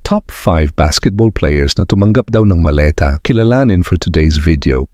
top 5 basketball players na tumanggap daw ng maleta. Kilalanin for today's video.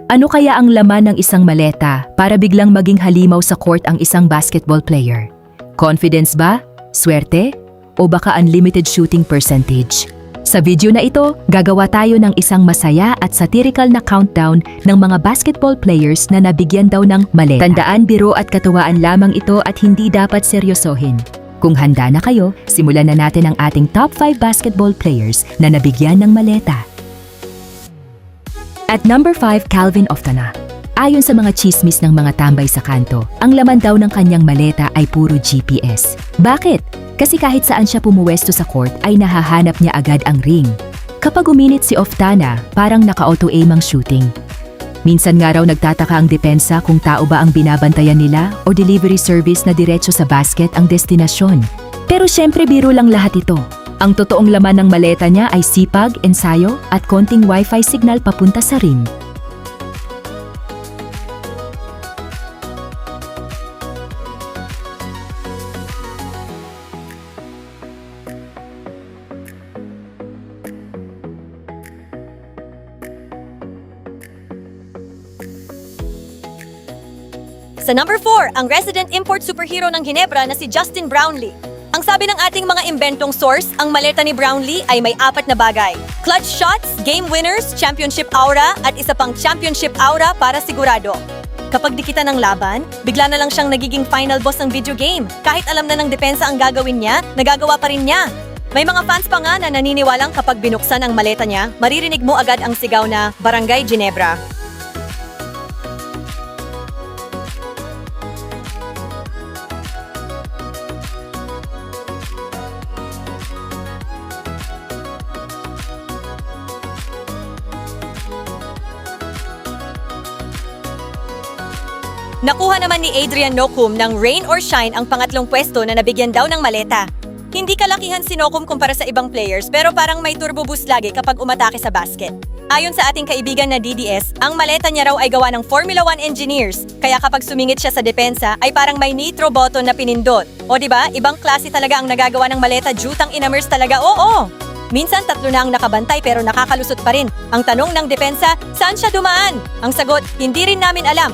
Ano kaya ang laman ng isang maleta para biglang maging halimaw sa court ang isang basketball player? Confidence ba? Swerte? O baka unlimited shooting percentage? Sa video na ito, gagawa tayo ng isang masaya at satirical na countdown ng mga basketball players na nabigyan daw ng maleta. Tandaan, biro at katuwaan lamang ito at hindi dapat seryosohin. Kung handa na kayo, simulan na natin ang ating top 5 basketball players na nabigyan ng maleta. At number 5, Calvin Oftana. Ayon sa mga chismis ng mga tambay sa kanto, ang laman daw ng kanyang maleta ay puro GPS. Bakit? Kasi kahit saan siya pumuwesto sa court ay nahahanap niya agad ang ring. Kapag uminit si Oftana, parang naka-auto-aim ang shooting. Minsan nga raw nagtataka ang depensa kung tao ba ang binabantayan nila o delivery service na diretso sa basket ang destinasyon. Pero syempre biro lang lahat ito. Ang totoong laman ng maleta niya ay sipag, ensayo at konting wifi signal papunta sa rim. Sa number 4, ang resident import superhero ng Ginebra na si Justin Brownlee. Ang sabi ng ating mga imbentong source, ang maleta ni Brownlee ay may 4 na bagay. Clutch shots, game winners, championship aura, at isa pang championship aura para sigurado. Kapag dikitan ng laban, bigla na lang siyang nagiging final boss ng video game. Kahit alam na ng depensa ang gagawin niya, nagagawa pa rin niya. May mga fans pa nga na naniniwalang kapag binuksan ang maleta niya, maririnig mo agad ang sigaw na Barangay Ginebra. Nakuha naman ni Adrian Nocum ng Rain or Shine ang pangatlong pwesto na nabigyan daw ng maleta. Hindi kalakihan si Nocum kumpara sa ibang players pero parang may turbo boost lagi kapag umatake sa basket. Ayon sa ating kaibigan na DDS, ang maleta niya raw ay gawa ng Formula 1 engineers, kaya kapag sumingit siya sa depensa ay parang may nitro button na pinindot. O diba, ibang klase talaga ang nagagawa ng maleta, jutang in-immerse talaga, oo! Minsan 3 na ang nakabantay pero nakakalusot pa rin. Ang tanong ng depensa, saan siya dumaan? Ang sagot, hindi rin namin alam.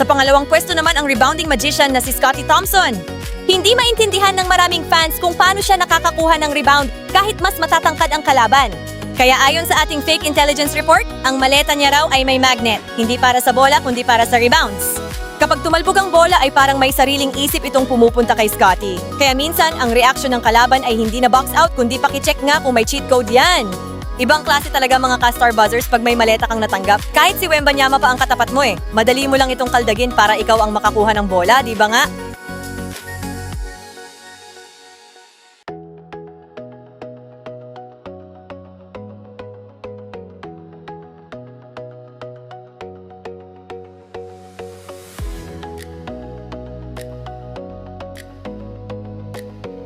Sa pangalawang pwesto naman ang rebounding magician na si Scottie Thompson. Hindi maintindihan ng maraming fans kung paano siya nakakakuha ng rebound kahit mas matatangkad ang kalaban. Kaya ayon sa ating fake intelligence report, ang maleta niya raw ay may magnet, hindi para sa bola kundi para sa rebounds. Kapag tumalbog ang bola ay parang may sariling isip itong pumupunta kay Scottie. Kaya minsan ang reaksyon ng kalaban ay hindi na box out kundi pakicheck nga kung may cheat code yan. Ibang klase talaga mga ka-star buzzers pag may maleta kang natanggap. Kahit si Wembanyama pa ang katapat mo madali mo lang itong kaldagin para ikaw ang makakuha ng bola, di ba nga?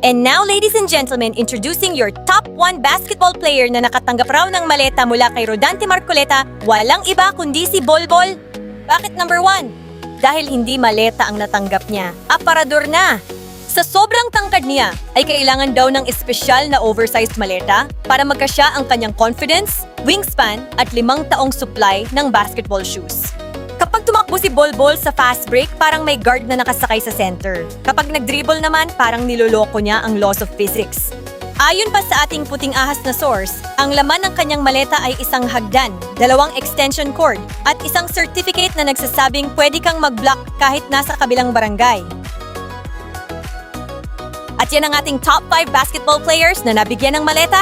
And now, ladies and gentlemen, introducing your top 1 basketball player na nakatanggap raw ng maleta mula kay Rodante Marcoleta, walang iba kundi si Bolbol. Bakit number 1? Dahil hindi maleta ang natanggap niya, aparador na. Sa sobrang tangkad niya, ay kailangan daw ng espesyal na oversized maleta para magkasya ang kanyang confidence, wingspan at 5 taong supply ng basketball shoes. Kapag tumakbo si Bolbol sa fast break, parang may guard na nakasakay sa center. Kapag nag-dribble naman, parang niloloko niya ang laws of physics. Ayon pa sa ating puting ahas na source, ang laman ng kanyang maleta ay isang hagdan, 2 extension cord, at isang certificate na nagsasabing pwede kang mag-block kahit nasa kabilang barangay. At yan ang ating top 5 basketball players na nabigyan ng maleta.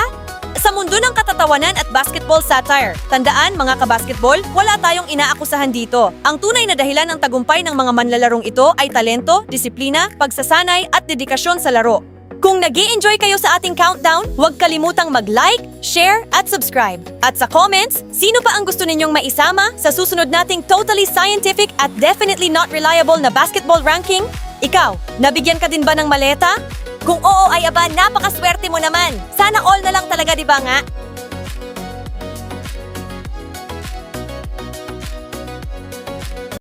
Sa mundo ng katatawanan at basketball satire, tandaan mga kabasketball, wala tayong inaakusahan dito. Ang tunay na dahilan ng tagumpay ng mga manlalarong ito ay talento, disiplina, pagsasanay at dedikasyon sa laro. Kung nag-i-enjoy kayo sa ating countdown, huwag kalimutang mag-like, share, at subscribe. At sa comments, sino pa ang gusto ninyong maisama sa susunod nating totally scientific at definitely not reliable na basketball ranking? Ikaw, nabigyan ka din ba ng maleta? Kung oo ay aba, napakaswerte mo naman. Sana all na lang talaga, di ba nga?